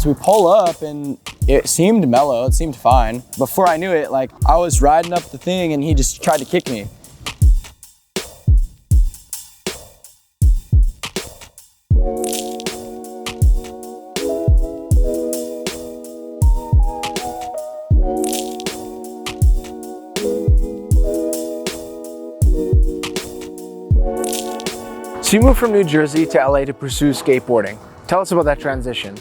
So we pull up and it seemed mellow, it seemed fine. Before I knew it, like I was riding up the thing and he just tried to kick me. So you moved from New Jersey to LA to pursue skateboarding. Tell us about that transition.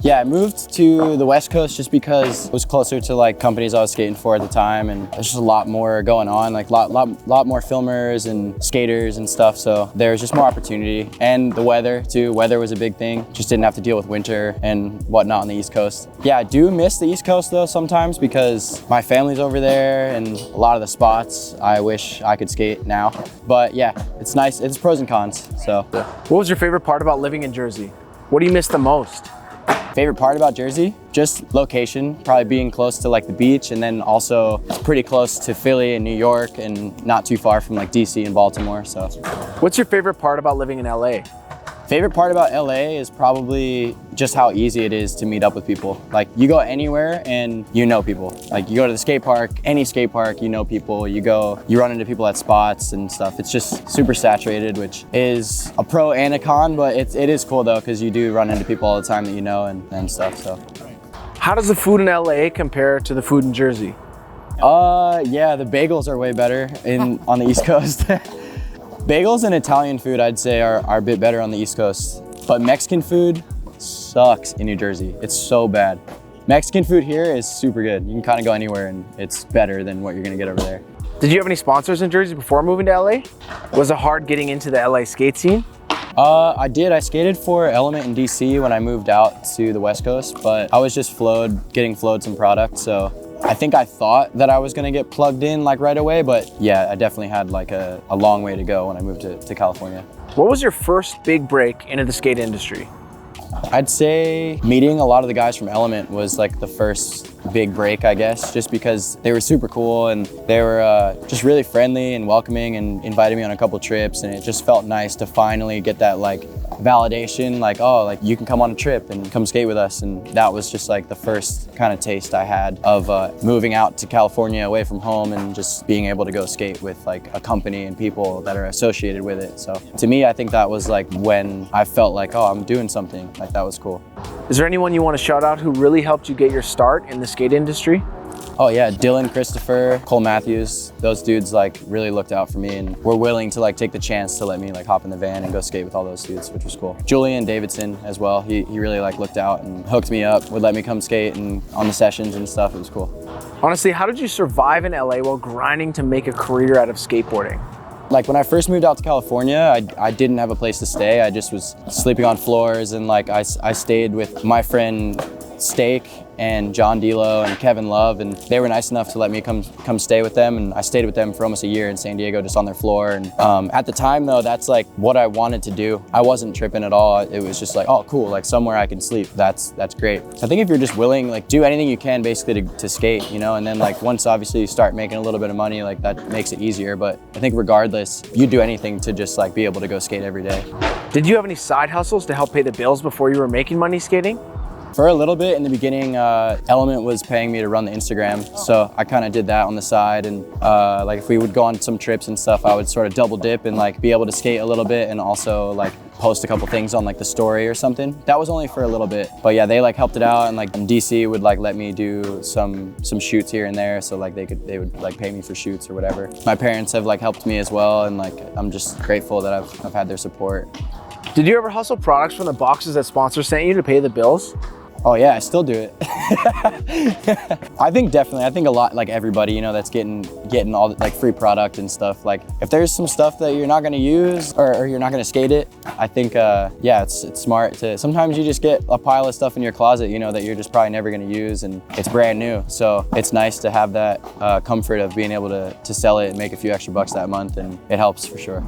Yeah, I moved to the West Coast just because it was closer to like companies I was skating for at the time, and there's just a lot more going on, like lot more filmers and skaters and stuff. So there's just more opportunity, and the weather too. Weather was a big thing. Just didn't have to deal with winter and whatnot on the East Coast. Yeah, I do miss the East Coast though sometimes because my family's over there, and a lot of the spots I wish I could skate now. But yeah, it's nice. It's pros and cons. So, what was your favorite part about living in Jersey? What do you miss the most? Favorite part about Jersey? Just location, probably being close to like the beach, and then also it's pretty close to Philly and New York and not too far from like DC and Baltimore, so. What's your favorite part about living in LA? Favorite part about LA is probably just how easy it is to meet up with people. Like you go anywhere and you know people. Like you go to the skate park, any skate park, you know people. You run into people at spots and stuff. It's just super saturated, which is a pro and a con, but it is cool though, because you do run into people all the time that you know and stuff, so. How does the food in LA compare to the food in Jersey? Yeah, the bagels are way better on the East Coast. Bagels and Italian food, I'd say, are a bit better on the East Coast. But Mexican food sucks in New Jersey. It's so bad. Mexican food here is super good. You can kind of go anywhere and it's better than what you're gonna get over there. Did you have any sponsors in Jersey before moving to LA? Was it hard getting into the LA skate scene? I did. I skated for Element in DC when I moved out to the West Coast, but I was just getting flowed some product, so I think I thought that I was gonna get plugged in like right away, but yeah, I definitely had like a long way to go when I moved to California. What was your first big break into the skate industry? I'd say meeting a lot of the guys from Element was like the first big break, I guess, just because they were super cool and they were just really friendly and welcoming and invited me on a couple trips, and it just felt nice to finally get that like validation, like, oh, like you can come on a trip and come skate with us. And that was just like the first kind of taste I had of moving out to California away from home and just being able to go skate with like a company and people that are associated with it. So to me, I think that was like when I felt like, oh, I'm doing something, like that was cool. Is there anyone you want to shout out who really helped you get your start in the skate industry? Oh yeah, Dylan, Christopher, Cole Matthews, those dudes like really looked out for me and were willing to like take the chance to let me like hop in the van and go skate with all those dudes, which was cool. Julian Davidson as well, he really like looked out and hooked me up, would let me come skate and on the sessions and stuff, it was cool. Honestly, how did you survive in LA while grinding to make a career out of skateboarding? Like when I first moved out to California, I didn't have a place to stay. I just was sleeping on floors, and like I stayed with my friend Steak and John Delo and Kevin Love, and they were nice enough to let me come stay with them, and I stayed with them for almost a year in San Diego just on their floor. And at the time though, that's like what I wanted to do. I wasn't tripping at all. It was just like, oh cool, like somewhere I can sleep, that's great. I think if you're just willing, like do anything you can basically to skate, you know, and then like once obviously you start making a little bit of money, like that makes it easier. But I think regardless, you do anything to just like be able to go skate every day. Did you have any side hustles to help pay the bills before you were making money skating? For a little bit in the beginning, Element was paying me to run the Instagram, so I kind of did that on the side. And like if we would go on some trips and stuff, I would sort of double dip and like be able to skate a little bit and also like post a couple things on like the story or something. That was only for a little bit, but yeah, they like helped it out, and like DC would like let me do some shoots here and there, so like they would like pay me for shoots or whatever. My parents have like helped me as well, and like I'm just grateful that I've had their support. Did you ever hustle products from the boxes that sponsors sent you to pay the bills? Oh yeah, I still do it. I think a lot, like everybody, you know, that's getting all the, like free product and stuff. Like if there's some stuff that you're not gonna use or you're not gonna skate it, I think yeah, it's smart to, sometimes you just get a pile of stuff in your closet, you know, that you're just probably never gonna use and it's brand new. So it's nice to have that comfort of being able to sell it and make a few extra bucks that month, and it helps for sure.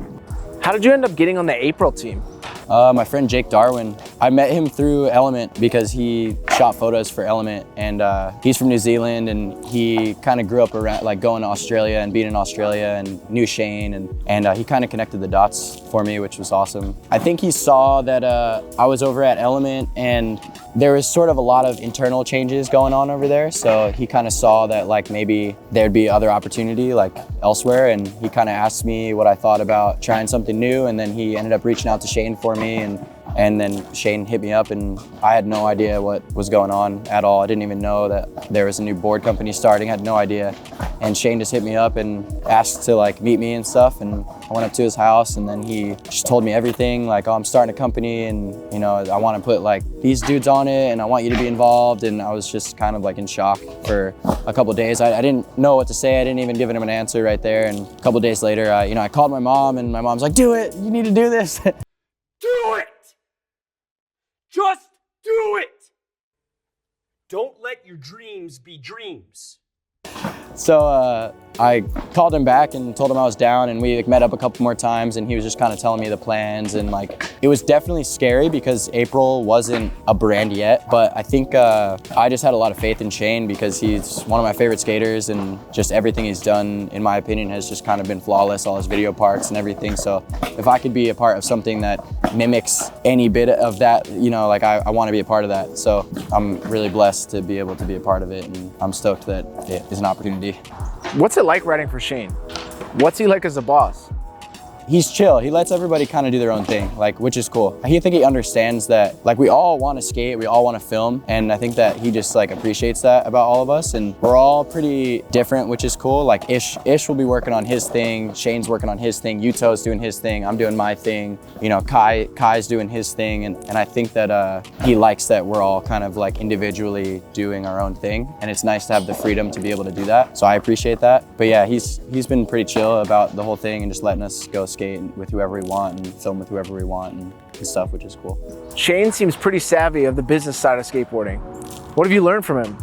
How did you end up getting on the April team? My friend Jake Darwin. I met him through Element because he shot photos for Element, and he's from New Zealand, and he kind of grew up around, like going to Australia and being in Australia, and knew Shane, and he kind of connected the dots for me, which was awesome. I think he saw that I was over at Element, and there was sort of a lot of internal changes going on over there, so he kind of saw that like maybe there'd be other opportunity like elsewhere, and he kind of asked me what I thought about trying something new, and then he ended up reaching out to Shane for me, and then Shane hit me up, and I had no idea what was going on at all. I didn't even know that there was a new board company starting, I had no idea. And Shane just hit me up and asked to like meet me and stuff, and I went up to his house, and then he just told me everything, like, oh, I'm starting a company, and you know, I want to put like these dudes on it, and I want you to be involved. And I was just kind of like in shock for a couple days. I didn't know what to say. I didn't even give him an answer right there. And a couple days later, I called my mom, and my mom's like, do it, you need to do this. Do it! Just do it! Don't let your dreams be dreams. So I called him back and told him I was down, and we met up a couple more times, and he was just kind of telling me the plans, and like it was definitely scary because April wasn't a brand yet, but I think I just had a lot of faith in Shane because he's one of my favorite skaters, and just everything he's done, in my opinion, has just kind of been flawless, all his video parts and everything. So if I could be a part of something that mimics any bit of that, like I want to be a part of that. So I'm really blessed to be able to be a part of it, and I'm stoked that it is an opportunity. What's it like riding for Shane? What's he like as a boss? He's chill. He lets everybody kind of do their own thing, like, which is cool. I think he understands that, like, we all want to skate, we all want to film, and I think that he just like appreciates that about all of us. And we're all pretty different, which is cool. Like Ish will be working on his thing, Shane's working on his thing, Yuto's doing his thing, I'm doing my thing, Kai's doing his thing, and I think that he likes that we're all kind of like individually doing our own thing, and it's nice to have the freedom to be able to do that. So I appreciate that. But yeah, he's been pretty chill about the whole thing and just letting us go skate with whoever we want and film with whoever we want and stuff, which is cool. Shane seems pretty savvy of the business side of skateboarding. What have you learned from him?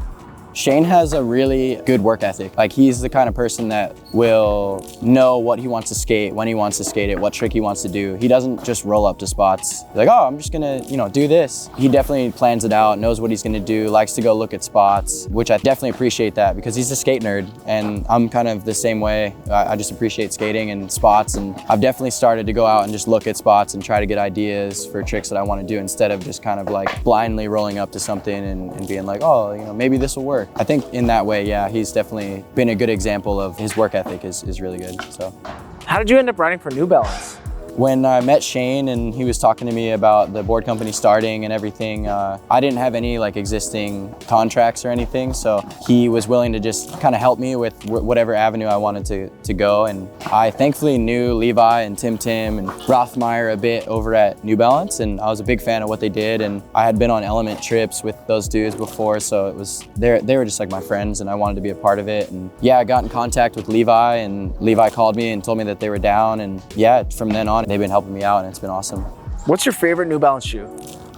Shane has a really good work ethic. Like, he's the kind of person that will know what he wants to skate, when he wants to skate it, what trick he wants to do. He doesn't just roll up to spots like, oh, I'm just gonna, do this. He definitely plans it out, knows what he's gonna do, likes to go look at spots, which I definitely appreciate that because he's a skate nerd, and I'm kind of the same way. I just appreciate skating and spots, and I've definitely started to go out and just look at spots and try to get ideas for tricks that I want to do instead of just kind of like blindly rolling up to something and being like, oh, maybe this will work. I think in that way, yeah, he's definitely been a good example of his work ethic is really good. So, how did you end up riding for New Balance? When I met Shane and he was talking to me about the board company starting and everything, I didn't have any like existing contracts or anything, so he was willing to just kind of help me with whatever avenue I wanted to go. And I thankfully knew Levi and Tim and Rothmeyer a bit over at New Balance, and I was a big fan of what they did, and I had been on Element trips with those dudes before, so it was they were just like my friends, and I wanted to be a part of it. And yeah, I got in contact with Levi, and Levi called me and told me that they were down, and yeah, from then on they've been helping me out, and it's been awesome. What's your favorite New Balance shoe?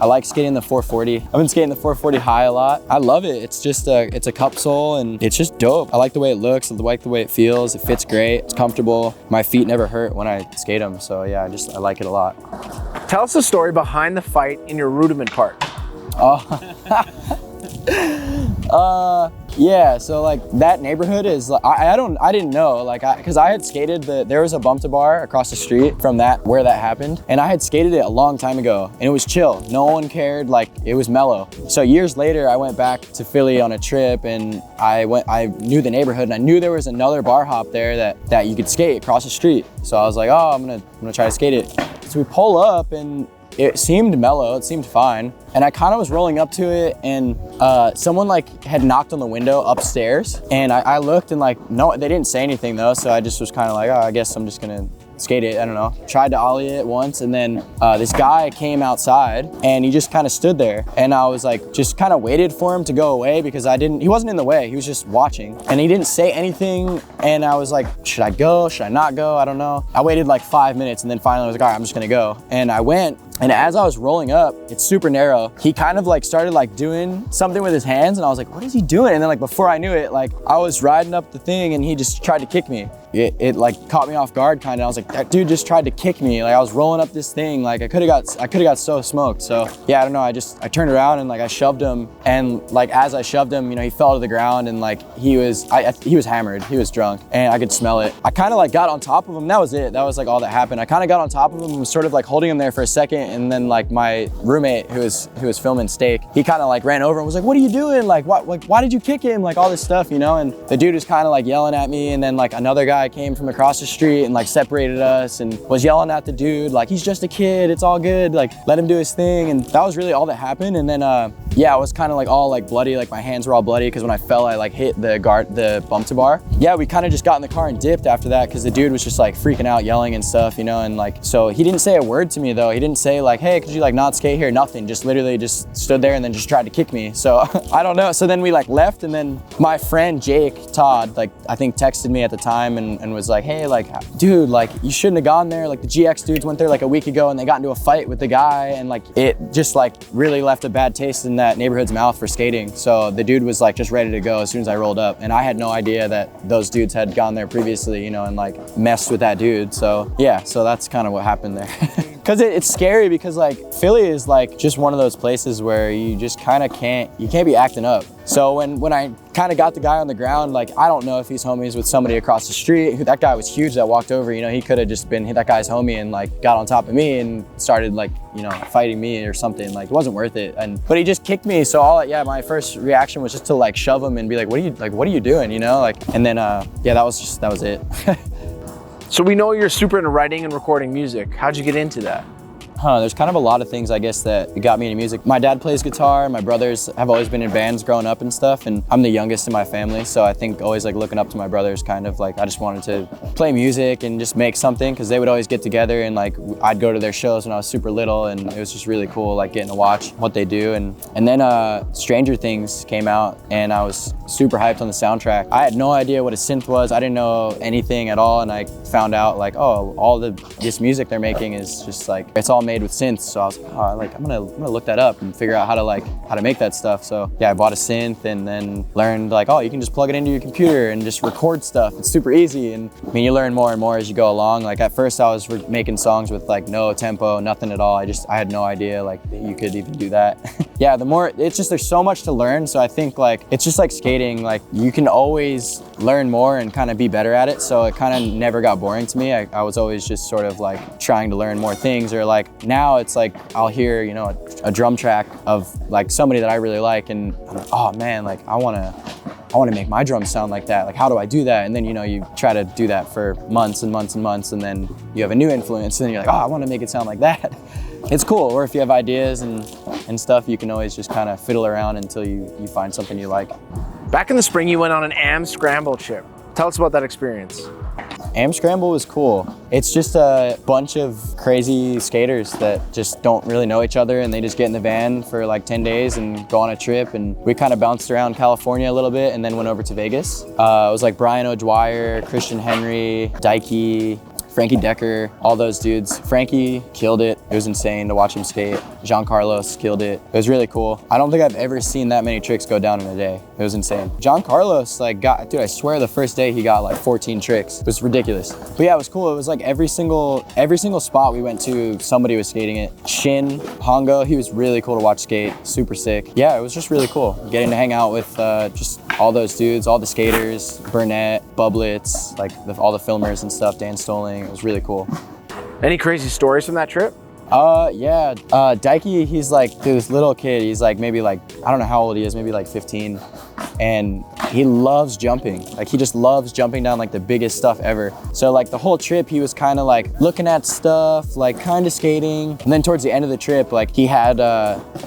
I like skating the 440. I've been skating the 440 high a lot. I love it. It's just it's a cup sole, and it's just dope. I like the way it looks, I like the way it feels. It fits great, it's comfortable. My feet never hurt when I skate them, so yeah, I like it a lot. Tell us the story behind the fight in your Rudiment part. Yeah, so like that neighborhood is, I didn't know, like, because I had skated there was a bump to bar across the street from where that happened, and I had skated it a long time ago, and it was chill. No one cared, like, it was mellow. So years later, I went back to Philly on a trip, and I knew the neighborhood, and I knew there was another bar hop there that you could skate across the street. So I was like, oh, I'm gonna try to skate it. So we pull up, and it seemed mellow, it seemed fine. And I kind of was rolling up to it, and someone like had knocked on the window upstairs, and I looked, and like, no, they didn't say anything though, so I just was kind of like, oh, I guess I'm just gonna skate it, I don't know. Tried to ollie it once, and then this guy came outside, and he just kind of stood there, and I was like, just kind of waited for him to go away because he wasn't in the way, he was just watching, and he didn't say anything, and I was like, should I go, should I not go, I don't know. I waited like 5 minutes, and then finally I was like, all right, I'm just gonna go. And I went, and as I was rolling up, it's super narrow, he kind of like started like doing something with his hands, and I was like, what is he doing? And then like before I knew it, like I was riding up the thing, and he just tried to kick me. it like caught me off guard kind of. I was like, that dude just tried to kick me. Like I was rolling up this thing, like I could have got so smoked. So yeah, I don't know, I turned around and like I shoved him, and like as I shoved him, you know, he fell to the ground, and like he was hammered, he was drunk, and I could smell it. I kind of like got on top of him. That was it. That was like all that happened. I kind of got on top of him and was sort of like holding him there for a second, and then like my roommate who was filming Steak, he kind of like ran over and was like, what are you doing? Like why did you kick him? Like all this stuff, you know? And the dude was kind of like yelling at me, and then like another guy came from across the street and like separated us and was yelling at the dude like, he's just a kid, it's all good, like let him do his thing. And that was really all that happened. And then yeah, I was kind of like all like bloody, like my hands were all bloody because when I fell I like hit the bump to bar. Yeah, we kind of just got in the car and dipped after that because the dude was just like freaking out, yelling and stuff, you know? And like, so he didn't say a word to me though. He didn't say like, hey, could you like not skate here? Nothing, just literally just stood there and then just tried to kick me. So I don't know. So then we like left, and then my friend Jake Todd, like I think texted me at the time and was like, hey, like dude, like you shouldn't have gone there. Like the GX dudes went there like a week ago and they got into a fight with the guy, and like it just like really left a bad taste in that neighborhood's mouth for skating. So the dude was like just ready to go as soon as I rolled up, and I had no idea that those dudes had gone there previously, you know, and like messed with that dude. So yeah, so that's kind of what happened there. Cause it's scary because like Philly is like just one of those places where you just kind of can't be acting up. So when I kind of got the guy on the ground, like I don't know if he's homies with somebody across the street. That guy was huge that walked over, you know, he could have just been that guy's homie and like got on top of me and started like, you know, fighting me or something. Like it wasn't worth it. But he just kicked me. So yeah, my first reaction was just to like shove him and be like, what are you doing? You know, like, and then yeah, that was it. So we know you're super into writing and recording music. How'd you get into that? There's kind of a lot of things, I guess, that got me into music. My dad plays guitar, my brothers have always been in bands growing up and stuff, and I'm the youngest in my family, so I think always like looking up to my brothers, kind of like I just wanted to play music and just make something, because they would always get together and like I'd go to their shows when I was super little, and it was just really cool like getting to watch what they do. And then Stranger Things came out and I was super hyped on the soundtrack. I had no idea what a synth was, I didn't know anything at all, and I found out like, oh, all this music they're making is just like, it's all made with synths. So I was like, oh, like I'm gonna look that up and figure out how to make that stuff. So yeah, I bought a synth and then learned like, oh, you can just plug it into your computer and just record stuff. It's super easy. And I mean, you learn more and more as you go along. Like at first I was making songs with like no tempo, nothing at all. I had no idea like that you could even do that. Yeah, the more, it's just, there's so much to learn. So I think like, it's just like skating, like you can always learn more and kind of be better at it. So it kind of never got boring to me. I was always just sort of like trying to learn more things, or like now it's like, I'll hear, you know, a drum track of like somebody that I really like, and I'm like, oh man, like I want to make my drums sound like that. Like, how do I do that? And then, you know, you try to do that for months and months and months, and then you have a new influence, and then you're like, oh, I want to make it sound like that. It's cool. Or if you have ideas and stuff, you can always just kind of fiddle around until you find something you like. Back in the spring, you went on an Am Scramble trip. Tell us about that experience. Am Scramble was cool. It's just a bunch of crazy skaters that just don't really know each other, and they just get in the van for like 10 days and go on a trip. And we kind of bounced around California a little bit and then went over to Vegas. It was like Brian O'Dwyer, Christian Henry, Daiki, Frankie Decker, all those dudes. Frankie killed it. It was insane to watch him skate. Jean Carlos killed it. It was really cool. I don't think I've ever seen that many tricks go down in a day. It was insane. Jean Carlos like dude, I swear the first day he got like 14 tricks. It was ridiculous. But yeah, it was cool. It was like every single spot we went to, somebody was skating it. Shin, Hongo, he was really cool to watch skate. Super sick. Yeah, it was just really cool. Getting to hang out with just all those dudes, all the skaters, Burnett, Bublitz, like all the filmers and stuff, Dan Stoling. It was really cool. Any crazy stories from that trip? Yeah, Daiki, he's like this little kid. He's like maybe like, I don't know how old he is, maybe like 15. And he loves jumping. Like he just loves jumping down like the biggest stuff ever. So like the whole trip, he was kind of like looking at stuff, like kind of skating. And then towards the end of the trip, like he had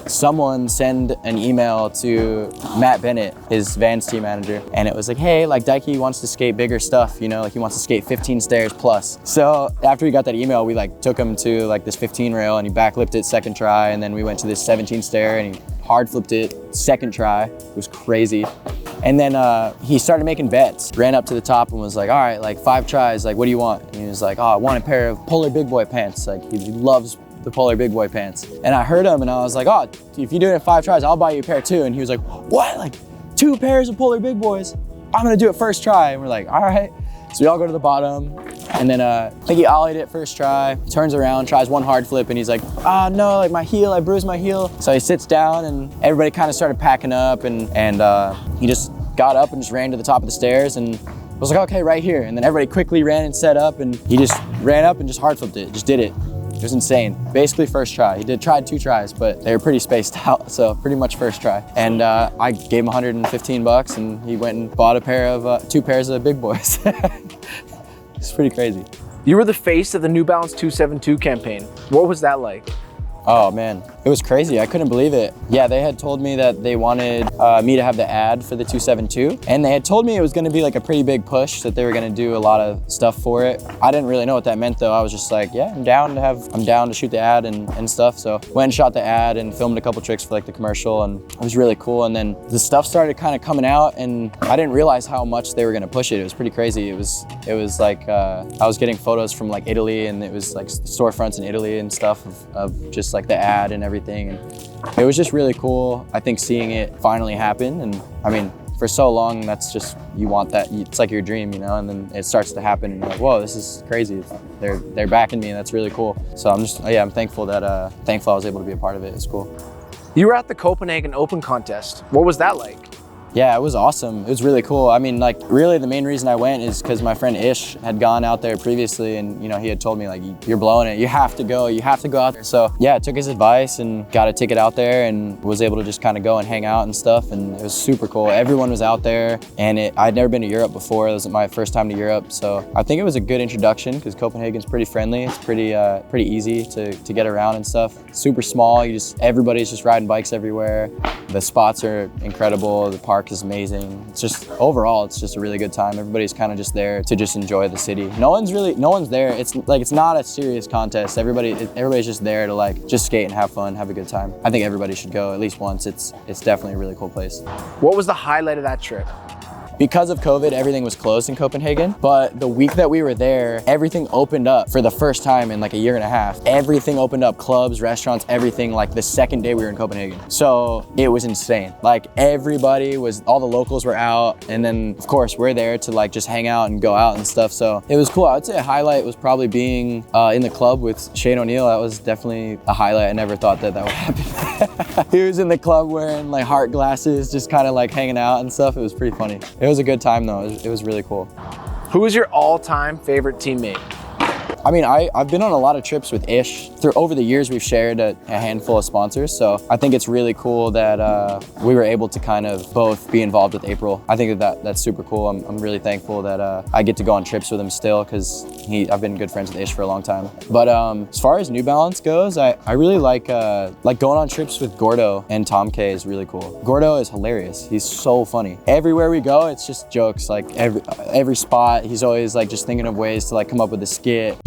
someone send an email to Matt Bennett, his Vans team manager. And it was like, hey, like Daiki wants to skate bigger stuff, you know, like he wants to skate 15 stairs plus. So after we got that email, we like took him to like this 15 rail and he backflipped it second try. And then we went to this 17 stair and he hard flipped it second try. It was crazy. And then he started making bets, ran up to the top and was like, all right, like 5 tries, like what do you want? And he was like, oh, I want a pair of Polar Big Boy pants. Like he loves the Polar Big Boy pants. And I heard him and I was like, oh, if you do it in 5 tries, I'll buy you a pair too. And he was like, what? Like 2 pairs of Polar Big Boys? I'm gonna do it first try. And we're like, all right. So we all go to the bottom, and then I think he ollied it first try, turns around, tries one hard flip, and he's like, oh no, like my heel, I bruised my heel. So he sits down, and everybody kind of started packing up, and he just got up and just ran to the top of the stairs, and I was like, okay, right here. And then everybody quickly ran and set up, and he just ran up and just hard flipped it, just did it. It was insane. Basically first try. He tried 2 tries, but they were pretty spaced out, so pretty much first try. And I gave him 115 bucks, and he went and bought a pair of 2 pairs of big boys. It's pretty crazy. You were the face of the New Balance 272 campaign. What was that like? Oh man, it was crazy. I couldn't believe it. Yeah, they had told me that they wanted me to have the ad for the 272, and they had told me it was going to be like a pretty big push, that they were going to do a lot of stuff for it. I didn't really know what that meant though. I was just like, yeah, I'm down to shoot the ad and stuff. So went and shot the ad and filmed a couple tricks for like the commercial, and it was really cool. And then the stuff started kind of coming out, and I didn't realize how much they were going to push it. It was pretty crazy. It was like I was getting photos from like Italy, and it was like storefronts in Italy and stuff of just like the ad and everything, and it was just really cool. I think seeing it finally happen, and I mean, for so long, that's just, you want that, it's like your dream, you know, and then it starts to happen, and you're like, whoa, this is crazy. They're backing me, and that's really cool. So I'm thankful that I was able to be a part of it. It's cool. You were at the Copenhagen Open contest. What was that like? Yeah, it was awesome. It was really cool. I mean, like, really the main reason I went is because my friend Ish had gone out there previously, and you know, he had told me like, you're blowing it, you have to go out there. So yeah, I took his advice and got a ticket out there, and was able to just kind of go and hang out and stuff, and it was super cool. Everyone was out there, and I'd never been to Europe before. It was my first time to Europe, so I think it was a good introduction, because Copenhagen's pretty friendly. It's pretty easy to get around and stuff. Super small. Everybody's just riding bikes everywhere. The spots are incredible. The park is amazing. It's just, overall, it's just a really good time. Everybody's kind of just there to just enjoy the city. No one's there. It's like, it's not a serious contest. Everybody's just there to like, just skate and have fun, have a good time. I think everybody should go at least once. It's definitely a really cool place. What was the highlight of that trip? Because of COVID, everything was closed in Copenhagen, but the week that we were there, everything opened up for the first time in like a year and a half. Everything opened up, clubs, restaurants, everything, like the second day we were in Copenhagen. So it was insane. Like all the locals were out, and then of course we're there to like just hang out and go out and stuff. So it was cool. I would say a highlight was probably being in the club with Shane O'Neill. That was definitely a highlight. I never thought that would happen. He was in the club wearing like heart glasses, just kind of like hanging out and stuff. It was pretty funny. It was a good time though. It was really cool. Who is your all-time favorite teammate? I mean, I've been on a lot of trips with Ish. Over the years, we've shared a handful of sponsors, so I think it's really cool that we were able to kind of both be involved with April. I think that's super cool. I'm really thankful that I get to go on trips with him still, because I've been good friends with Ish for a long time. But as far as New Balance goes, I really like going on trips with Gordo, and Tom K is really cool. Gordo is hilarious. He's so funny. Everywhere we go, it's just jokes. Like every spot, he's always like just thinking of ways to like come up with a skit.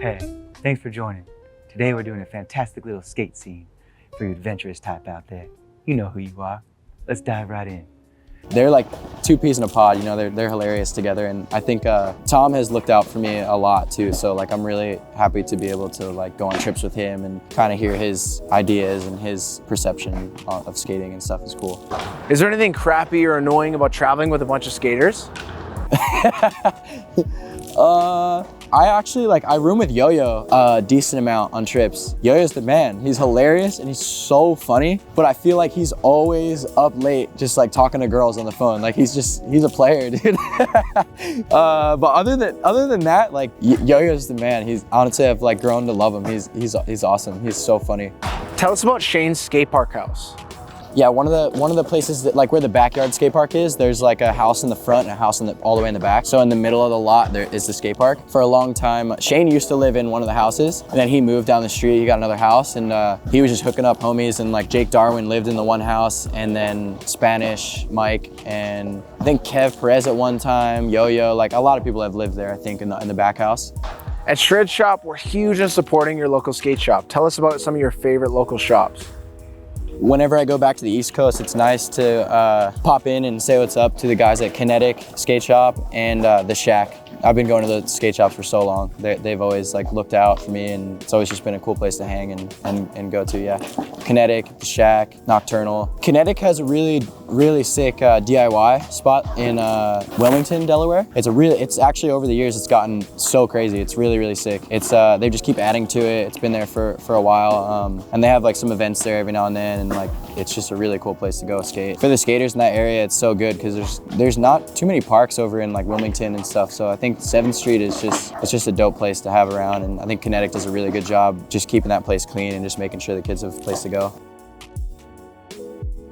Hey, thanks for joining. Today we're doing a fantastic little skate scene for you adventurous type out there. You know who you are. Let's dive right in. They're like 2 peas in a pod, you know, they're hilarious together, and I think Tom has looked out for me a lot too, so like I'm really happy to be able to like go on trips with him and kind of hear his ideas and his perception of skating and stuff. Is cool. Is there anything crappy or annoying about traveling with a bunch of skaters? I room with Yo-Yo a decent amount on trips. Yo-Yo's the man. He's hilarious and he's so funny, but I feel like he's always up late just like talking to girls on the phone. Like he's a player, dude. But other than that, like Yo-Yo's the man. Honestly, I've like grown to love him. He's awesome. He's so funny. Tell us about Shane's skate park house. Yeah, one of the places that, like where the backyard skate park is, there's like a house in the front and a house all the way in the back. So in the middle of the lot, there is the skate park. For a long time, Shane used to live in one of the houses, and then he moved down the street, he got another house, and he was just hooking up homies, and like Jake Darwin lived in the one house, and then Spanish, Mike, and I think Kev Perez at one time, Yo-Yo, like a lot of people have lived there, I think, in the back house. At Shred Shop, we're huge in supporting your local skate shop. Tell us about some of your favorite local shops. Whenever I go back to the East Coast, it's nice to pop in and say what's up to the guys at Kinetic Skate Shop and The Shack. I've been going to the skate shops for so long. They've always like looked out for me, and it's always just been a cool place to hang and go to, yeah. Kinetic, The Shack, Nocturnal. Kinetic has a really really sick DIY spot in Wilmington, Delaware. It's actually over the years, it's gotten so crazy. It's really, really sick. It's they just keep adding to it. It's been there for a while, and they have like some events there every now and then, and like it's just a really cool place to go skate. For the skaters in that area, it's so good because there's not too many parks over in like Wilmington and stuff. So I think 7th Street is just a dope place to have around, and I think Kinetic does a really good job just keeping that place clean and just making sure the kids have a place to go.